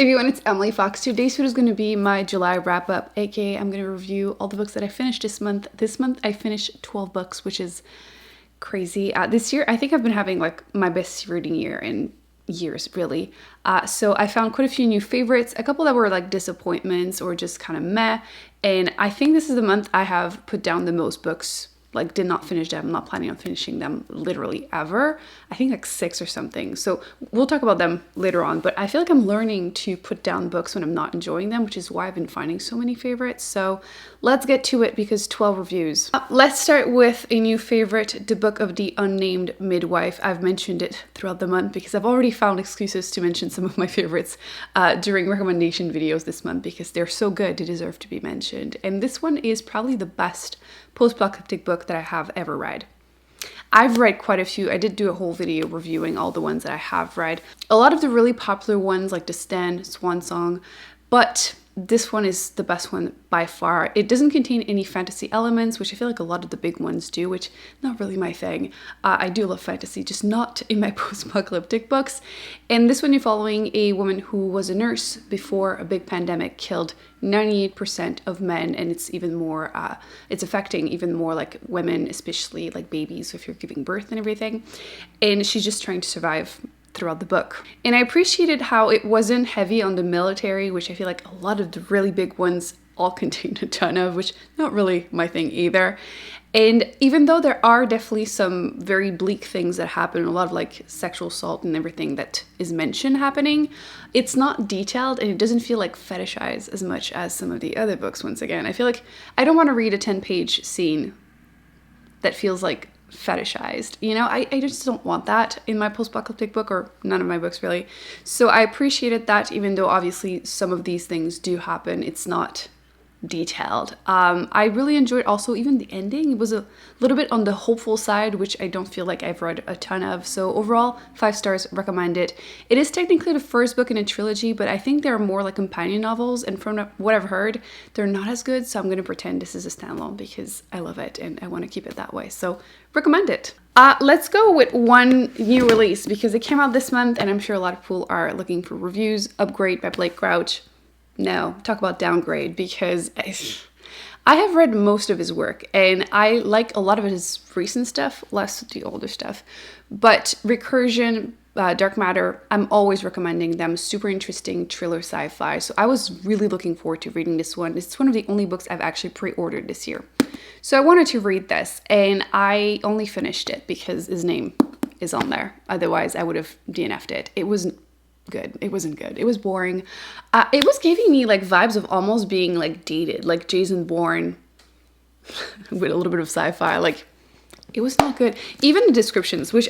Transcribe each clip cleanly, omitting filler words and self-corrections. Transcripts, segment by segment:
Everyone, it's Emily Fox. Today's video is going to be my July wrap up, aka I'm going to review all the books that I finished this month. This month I finished 12 books, which is crazy. This year I think I've been having like my best reading year in years, really. So I found quite a few new favorites, a couple that were like disappointments or just kind of meh, and I think this is the month I have put down the most books. Like, did not finish them. I'm not planning on finishing them literally ever. I think like 6 or something. So we'll talk about them later on. But I feel like I'm learning to put down books when I'm not enjoying them, which is why I've been finding so many favorites. So let's get to it because 12 reviews. Let's start with a new favorite, the book of the Unnamed Midwife. I've mentioned it throughout the month because I've already found excuses to mention some of my favorites during recommendation videos this month because they're so good, they deserve to be mentioned. And this one is probably the best post-apocalyptic book that I have ever read. I've read quite a few. I did do a whole video reviewing all the ones that I have read. A lot of the really popular ones like The Stand, Swan Song, but this one is the best one by far. It doesn't contain any fantasy elements, which I feel like a lot of the big ones do, which not really my thing. I do love fantasy, just not in my post-apocalyptic books. And this one you're following a woman who was a nurse before a big pandemic killed 98% of men, and it's even more, it's affecting even more like women, especially like babies, so if you're giving birth and everything. And she's just trying to survive throughout the book. And I appreciated how it wasn't heavy on the military, which I feel like a lot of the really big ones all contain a ton of, which not really my thing either. And even though there are definitely some very bleak things that happen, a lot of like sexual assault and everything that is mentioned happening, it's not detailed and it doesn't feel like fetishized as much as some of the other books. Once again, I feel like I don't want to read a 10-page scene that feels like fetishized, you know. I just don't want that in my post-apocalyptic book, or none of my books really. So I appreciated that, even though obviously some of these things do happen, it's not detailed. I really enjoyed also even the ending. It was a little bit on the hopeful side, which I don't feel like I've read a ton of. So overall, 5 stars, recommend it. It is technically the first book in a trilogy, but I think there are more like companion novels, and from what I've heard, they're not as good. So I'm going to pretend this is a standalone because I love it and I want to keep it that way. So recommend it. Let's go with one new release because it came out this month and I'm sure a lot of people are looking for reviews. Upgrade by Blake Crouch. No, talk about downgrade, because I have read most of his work and I like a lot of his recent stuff, less the older stuff. But Recursion, Dark Matter, I'm always recommending them. Super interesting thriller sci-fi. So I was really looking forward to reading this one. It's one of the only books I've actually pre-ordered this year. So I wanted to read this and I only finished it because his name is on there. Otherwise I would have DNF'd it. It wasn't good. It wasn't good. It was boring. It was giving me like vibes of almost being like dated, like Jason Bourne with a little bit of sci-fi. Like, it was not good. Even the descriptions, which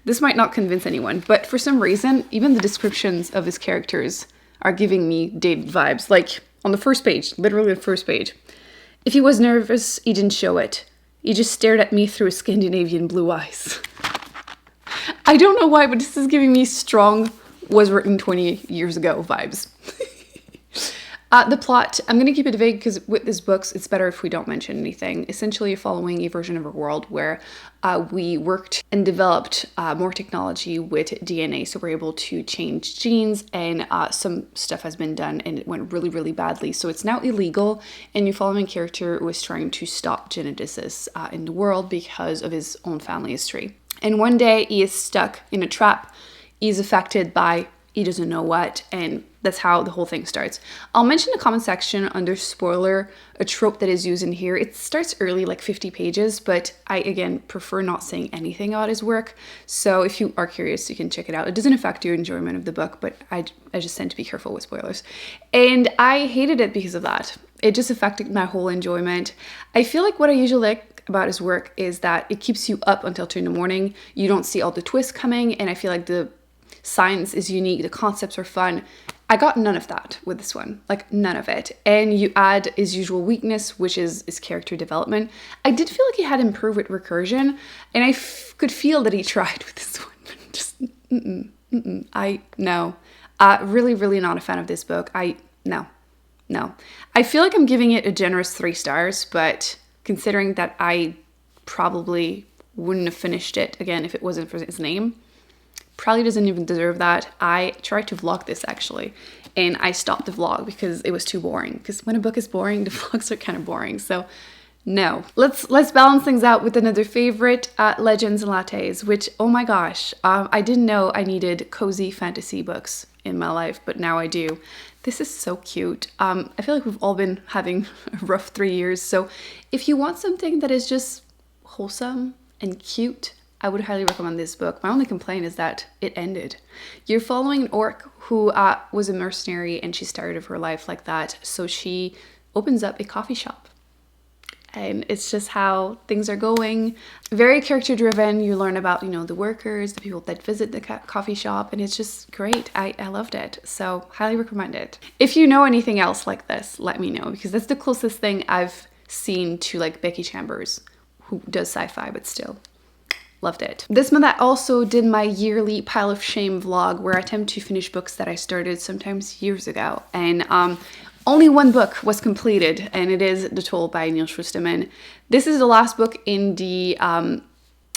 this might not convince anyone, but for some reason, even the descriptions of his characters are giving me dated vibes. Like on the first page, literally the first page. If he was nervous, he didn't show it. He just stared at me through his Scandinavian blue eyes. I don't know why, but this is giving me strong was written 20 years ago vibes. The plot, I'm going to keep it vague because with these books, it's better if we don't mention anything. Essentially, you're following a version of a world where we worked and developed more technology with DNA. So we're able to change genes, and some stuff has been done and it went really, really badly. So it's now illegal, and you're following a character who is trying to stop geneticists in the world because of his own family history. And one day he is stuck in a trap. He's affected by he doesn't know what, and that's how the whole thing starts. I'll mention in the comment section under spoiler a trope that is used in here. It starts early, like 50 pages, but I, again, prefer not saying anything about his work. So if you are curious, you can check it out. It doesn't affect your enjoyment of the book, but I just tend to be careful with spoilers. And I hated it because of that. It just affected my whole enjoyment. I feel like what I usually like about his work is that it keeps you up until 2 in the morning. You don't see all the twists coming, and I feel like the science is unique, the concepts are fun. I got none of that with this one, like none of it. And you add his usual weakness, which is his character development. I did feel like he had improved with Recursion, and I could feel that he tried with this one, but just no. Really, really not a fan of this book. No. I feel like I'm giving it a generous 3 stars, but considering that I probably wouldn't have finished it again if it wasn't for his name, probably doesn't even deserve that. I tried to vlog this actually, and I stopped the vlog because it was too boring. Because when a book is boring, the vlogs are kind of boring. So no. Let's balance things out with another favorite, Legends and Lattes, which, oh my gosh, I didn't know I needed cozy fantasy books in my life, but now I do. This is so cute. I feel like we've all been having a rough 3 years, so if you want something that is just wholesome and cute, I would highly recommend this book. My only complaint is that it ended. You're following an orc who was a mercenary, and she's tired of her life like that, so she opens up a coffee shop. And it's just how things are going. Very character driven. You learn about, you know, the workers, the people that visit the coffee shop, and it's just great. I loved it. So highly recommend it. If you know anything else like this, let me know, because that's the closest thing I've seen to like Becky Chambers, who does sci-fi, but still loved it. This month I also did my yearly pile of shame vlog, where I attempt to finish books that I started sometimes years ago. And only one book was completed, and it is The Toll by Neil Schusterman. This is the last book in the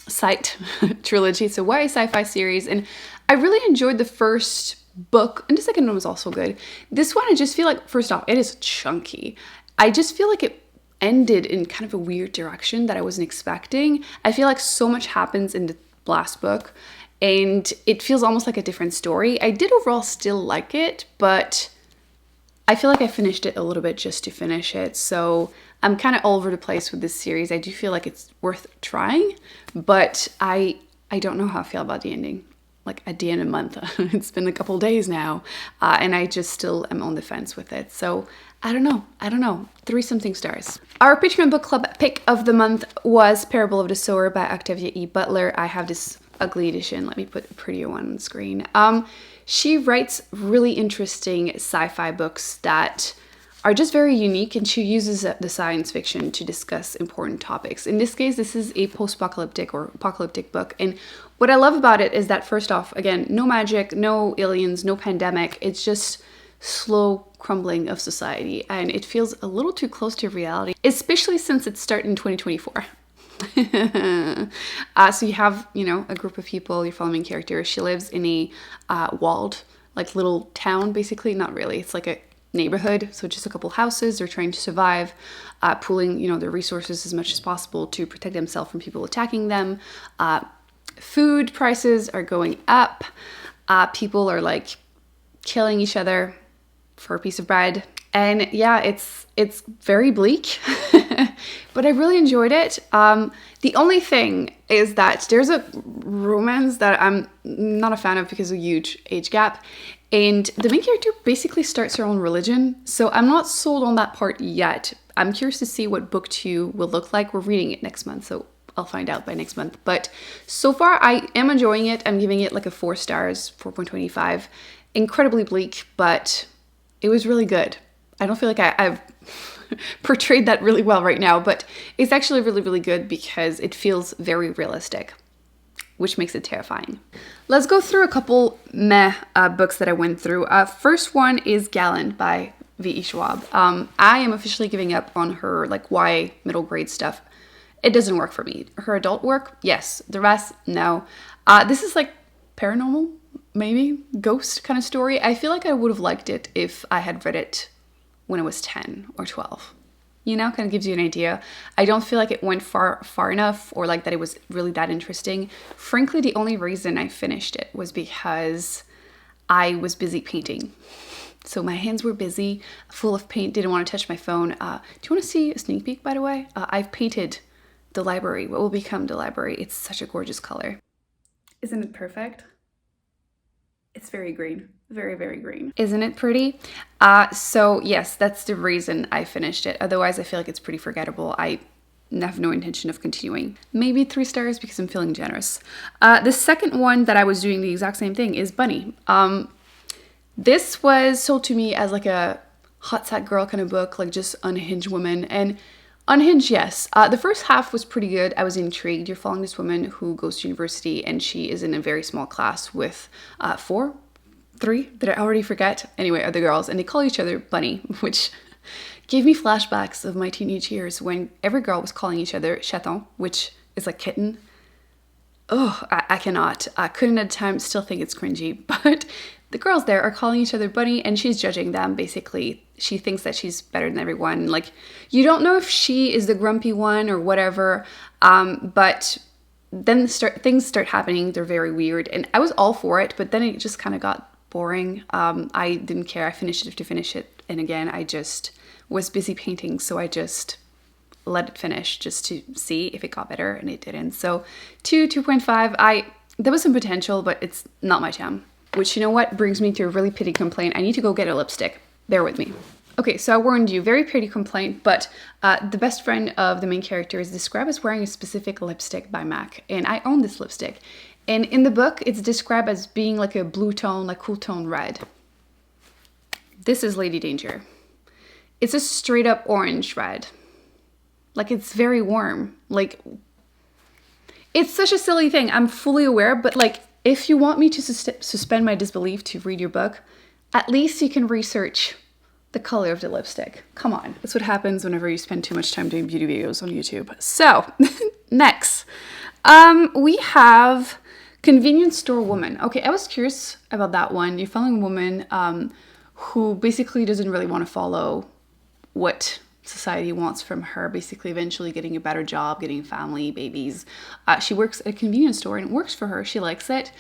Sight trilogy. It's a YA sci-fi series, and I really enjoyed the first book, and the second one was also good. This one, I just feel like, first off, it is chunky. I just feel like it ended in kind of a weird direction that I wasn't expecting. I feel like so much happens in the last book, and it feels almost like a different story. I did overall still like it, but I feel like I finished it a little bit just to finish it, so I'm kind of all over the place with this series. I do feel like it's worth trying, but I don't know how I feel about the ending. Like at the end of the month, it's been a couple days now, and I just still am on the fence with it. So I don't know. 3-something stars. Our Patreon book club pick of the month was Parable of the Sower by Octavia E. Butler. I have this ugly edition. Let me put a prettier one on the screen. She writes really interesting sci-fi books that are just very unique, and she uses the science fiction to discuss important topics. In this case, this is a post-apocalyptic or apocalyptic book, and what I love about it is that, first off, again, no magic, no aliens, no pandemic. It's just slow crumbling of society, and it feels a little too close to reality, especially since it started in 2024. So you have, you know, a group of people, your following character. She lives in a walled, like, little town, basically. Not really, it's like a neighborhood, so just a couple houses. They're trying to survive, pooling, you know, their resources as much as possible to protect themselves from people attacking them. Food prices are going up. People are like killing each other for a piece of bread. And yeah, it's very bleak, but I really enjoyed it. The only thing is that there's a romance that I'm not a fan of because of a huge age gap. And the main character basically starts her own religion. So I'm not sold on that part yet. I'm curious to see what book 2 will look like. We're reading it next month, so I'll find out by next month. But so far, I am enjoying it. I'm giving it like a 4 stars, 4.25. Incredibly bleak, but it was really good. I don't feel like I've portrayed that really well right now, but it's actually really, really good because it feels very realistic, which makes it terrifying. Let's go through a couple books that I went through. First one is Gallant by V.E. Schwab. I am officially giving up on her like YA middle grade stuff. It doesn't work for me. Her adult work, yes. The rest, no. This is like paranormal, maybe ghost kind of story. I feel like I would have liked it if I had read it when I was 10 or 12. You know, kind of gives you an idea. I don't feel like it went far enough, or like that it was really that interesting. Frankly, the only reason I finished it was because I was busy painting. So my hands were busy, full of paint, didn't want to touch my phone. Do you want to see a sneak peek, by the way? I've painted the library, what will become the library. It's such a gorgeous color. Isn't it perfect? It's very green. Very, very green. Isn't it pretty? So yes, that's the reason I finished it. Otherwise, I feel like it's pretty forgettable. I have no intention of continuing. Maybe 3 stars because I'm feeling generous. The second one that I was doing the exact same thing is Bunny. This was sold to me as like a hot sad girl kind of book, like just unhinged woman. And unhinged, yes. The first half was pretty good. I was intrigued. You're following this woman who goes to university, and she is in a very small class with 3 did I already forget? Anyway, other girls, and they call each other Bunny, which gave me flashbacks of my teenage years when every girl was calling each other chaton, which is like kitten. Oh, I cannot. I couldn't at the time, still think it's cringy. But the girls there are calling each other bunny and she's judging them, basically. She thinks that she's better than everyone. Like, you don't know if she is the grumpy one or whatever, but then things start happening. They're very weird. And I was all for it, but then it just kind of got boring. I didn't care. I finished it to finish it. And again, I just was busy painting, so I just let it finish just to see if it got better, and it didn't. So 2.5. There was some potential, but it's not my jam. Which, you know what, brings me to a really petty complaint. I need to go get a lipstick. Bear with me. Okay, so I warned you, very petty complaint, but the best friend of the main character is described as wearing a specific lipstick by MAC, and I own this lipstick. And in the book, it's described as being like a blue tone, like cool tone red. This is Lady Danger. It's a straight up orange red. Like, it's very warm. Like, it's such a silly thing. I'm fully aware, but like, if you want me to suspend my disbelief to read your book, at least you can research the color of the lipstick. Come on. That's what happens whenever you spend too much time doing beauty videos on YouTube. So, next. We have Convenience Store Woman. Okay, I was curious about that one. You're following a woman who basically doesn't really want to follow what society wants from her, basically eventually getting a better job, getting family, babies. She works at a convenience store and it works for her. She likes it.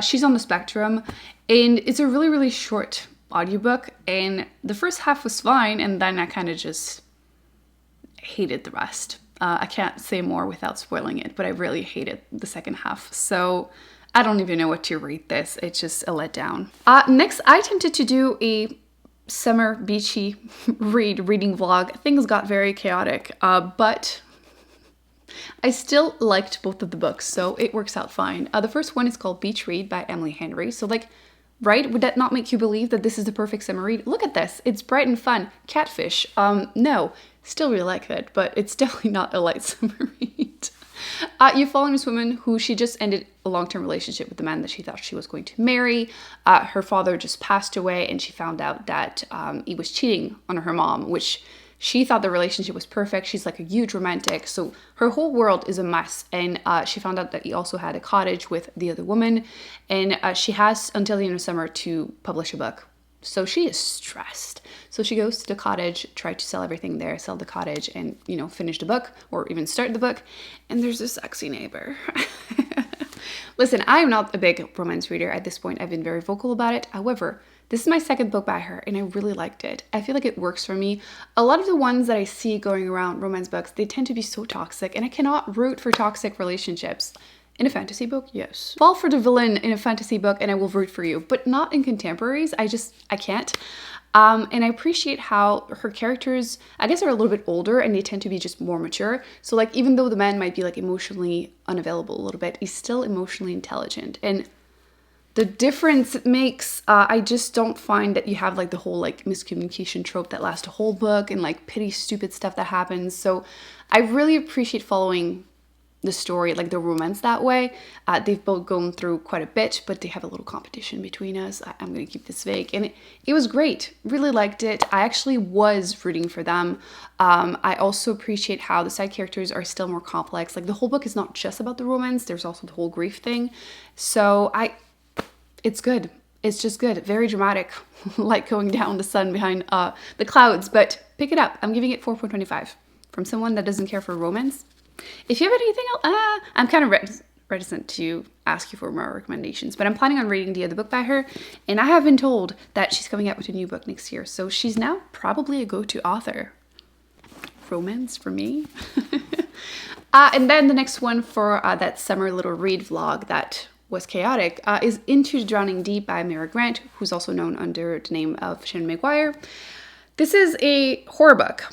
She's on the spectrum, and it's a really, really short audiobook, and the first half was fine, and then I kind of just hated the rest. I can't say more without spoiling it, but I really hated the second half. So I don't even know what to rate this. It's just a letdown. Next, I attempted to do a summer beachy reading vlog. Things got very chaotic, but I still liked both of the books, so it works out fine. The first one is called Beach Read by Emily Henry. So like, right? Would that not make you believe that this is the perfect summer read? Look at this. It's bright and fun. Catfish. No, still really like it, but it's definitely not a light summer read. You follow this woman who she just ended a long-term relationship with the man that she thought she was going to marry. Her father just passed away, and she found out that he was cheating on her mom, which she thought the relationship was perfect. She's like a huge romantic, so her whole world is a mess. And she found out that he also had a cottage with the other woman, and she has until the end of summer to publish a book. So she is stressed. So she goes to the cottage, try to sell everything there, sell the cottage, and, you know, finish the book or even start the book. And there's a sexy neighbor. Listen, I am not a big romance reader at this point. I've been very vocal about it. However, this is my second book by her, and I really liked it. I feel like it works for me. A lot of the ones that I see going around romance books, they tend to be so toxic, and I cannot root for toxic relationships. In a fantasy book, yes. Fall for the villain in a fantasy book and I will root for you, but not in contemporaries. I can't. And I appreciate how her characters, I guess, are a little bit older and they tend to be just more mature. So like, even though the man might be like emotionally unavailable a little bit, he's still emotionally intelligent. And the difference it makes, I just don't find that you have like the whole like miscommunication trope that lasts a whole book and like petty stupid stuff that happens. So I really appreciate following the story, like the romance that way. They've both gone through quite a bit, but they have a little competition between us. I'm going to keep this vague. And it was great. Really liked it. I actually was rooting for them. I also appreciate how the side characters are still more complex. Like the whole book is not just about the romance. There's also the whole grief thing. So it's good. It's just good. Very dramatic, like going down the sun behind the clouds, but pick it up. I'm giving it 4.25 from someone that doesn't care for romance. If you have anything else, I'm kind of reticent to ask you for more recommendations, but I'm planning on reading the other book by her, and I have been told that she's coming out with a new book next year, so she's now probably a go-to author. Romance for me. And then the next one for that summer little read vlog that was chaotic is Into the Drowning Deep by Mara Grant, who's also known under the name of Shannon Maguire. This is a horror book,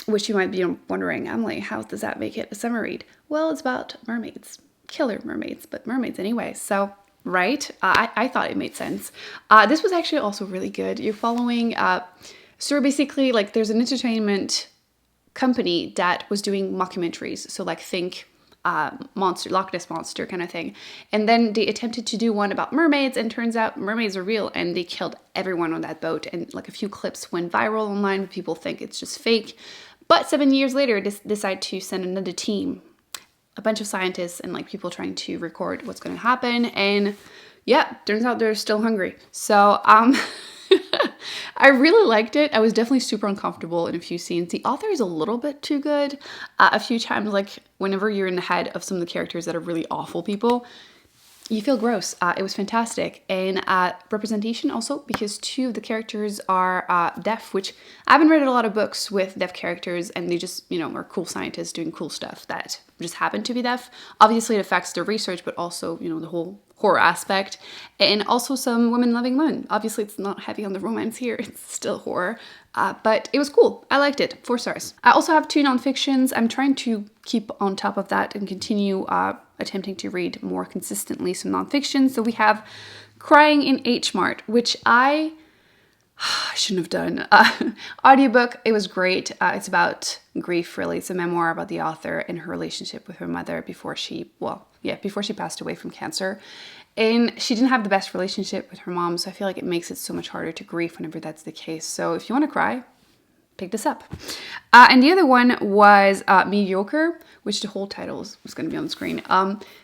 which you might be wondering, Emily, how does that make it a summer read? Well, it's about mermaids. Killer mermaids, but mermaids anyway. So, right? I thought it made sense. This was actually also really good. You're following, so basically, like, there's an entertainment company that was doing mockumentaries. So, like, think monster, Loch Ness Monster kind of thing. And then they attempted to do one about mermaids, and turns out mermaids are real, and they killed everyone on that boat. And like a few clips went viral online, but people think it's just fake. But 7 years later, they decide to send another team a bunch of scientists and like people trying to record what's going to happen. And yeah, turns out they're still hungry. So I really liked it. I was definitely super uncomfortable in a few scenes. The author is a little bit too good. A few times, like whenever you're in the head of some of the characters that are really awful people, you feel gross. It was fantastic. And representation also, because two of the characters are deaf, which I haven't read a lot of books with deaf characters, and they just, you know, are cool scientists doing cool stuff that just happen to be deaf. Obviously, it affects their research, but also, you know, the whole horror aspect. And also some women-loving women. Obviously, it's not heavy on the romance here. It's still horror. But it was cool. I liked it. 4 stars. I also have 2 nonfictions. I'm trying to keep on top of that and continue attempting to read more consistently some nonfiction. So we have Crying in H Mart, which I shouldn't have done. Audiobook, it was great. It's about grief, really. It's a memoir about the author and her relationship with her mother before she passed away from cancer. And she didn't have the best relationship with her mom, so I feel like it makes it so much harder to grieve whenever that's the case. So if you want to cry, pick this up. And the other one was Mediocre, which the whole title was going to be on the screen.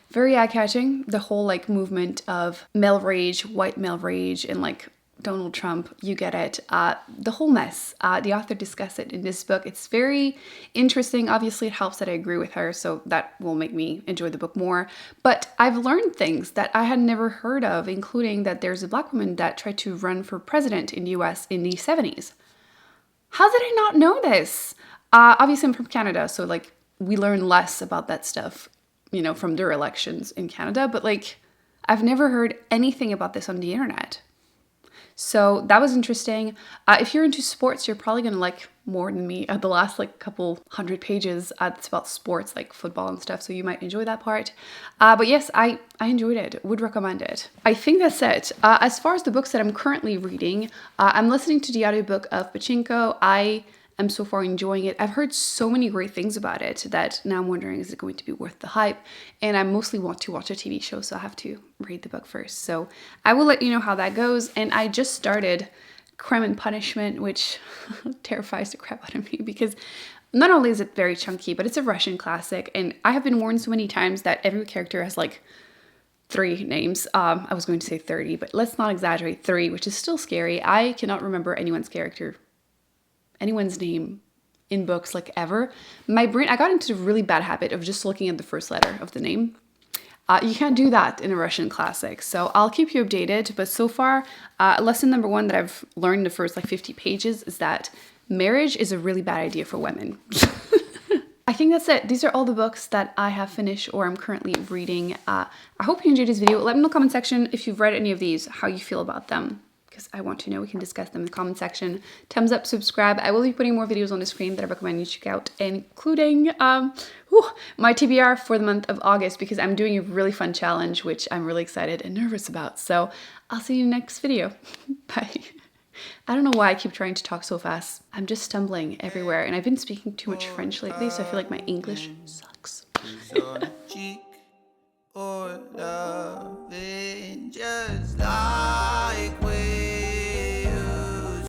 Very eye-catching. The whole like movement of male rage, white male rage, and like Donald Trump, you get it. The whole mess. The author discussed it in this book. It's very interesting. Obviously, it helps that I agree with her, so that will make me enjoy the book more. But I've learned things that I had never heard of, including that there's a Black woman that tried to run for president in the US in the 70s. How did I not know this? Obviously, I'm from Canada, so like we learn less about that stuff, you know, from their elections in Canada. But like, I've never heard anything about this on the internet. So that was interesting. If you're into sports, you're probably going to like more than me. The last like couple 100 pages, it's about sports like football and stuff. So you might enjoy that part. But yes, I enjoyed it. Would recommend it. I think that's it. As far as the books that I'm currently reading, I'm listening to the audiobook of Pachinko. I am so far enjoying it. I've heard so many great things about it that now I'm wondering, is it going to be worth the hype? And I mostly want to watch a TV show, so I have to read the book first. So I will let you know how that goes. And I just started Crime and Punishment, which terrifies the crap out of me because not only is it very chunky, but it's a Russian classic. And I have been warned so many times that every character has like 3 names. I was going to say 30, but let's not exaggerate, 3, which is still scary. I cannot remember anyone's name in books like ever. My brain, I got into a really bad habit of just looking at the first letter of the name. You can't do that in a Russian classic. So I'll keep you updated. But so far, lesson number 1 that I've learned in the first like 50 pages is that marriage is a really bad idea for women. I think that's it. These are all the books that I have finished or I'm currently reading. I hope you enjoyed this video. Let me know in the comment section if you've read any of these, how you feel about them, because I want to know. We can discuss them in the comment section. Thumbs up, subscribe. I will be putting more videos on the screen that I recommend you check out, including my TBR for the month of August, because I'm doing a really fun challenge, which I'm really excited and nervous about. So I'll see you in the next video. Bye. I don't know why I keep trying to talk so fast. I'm just stumbling everywhere, and I've been speaking too much French lately, so I feel like my English sucks. Or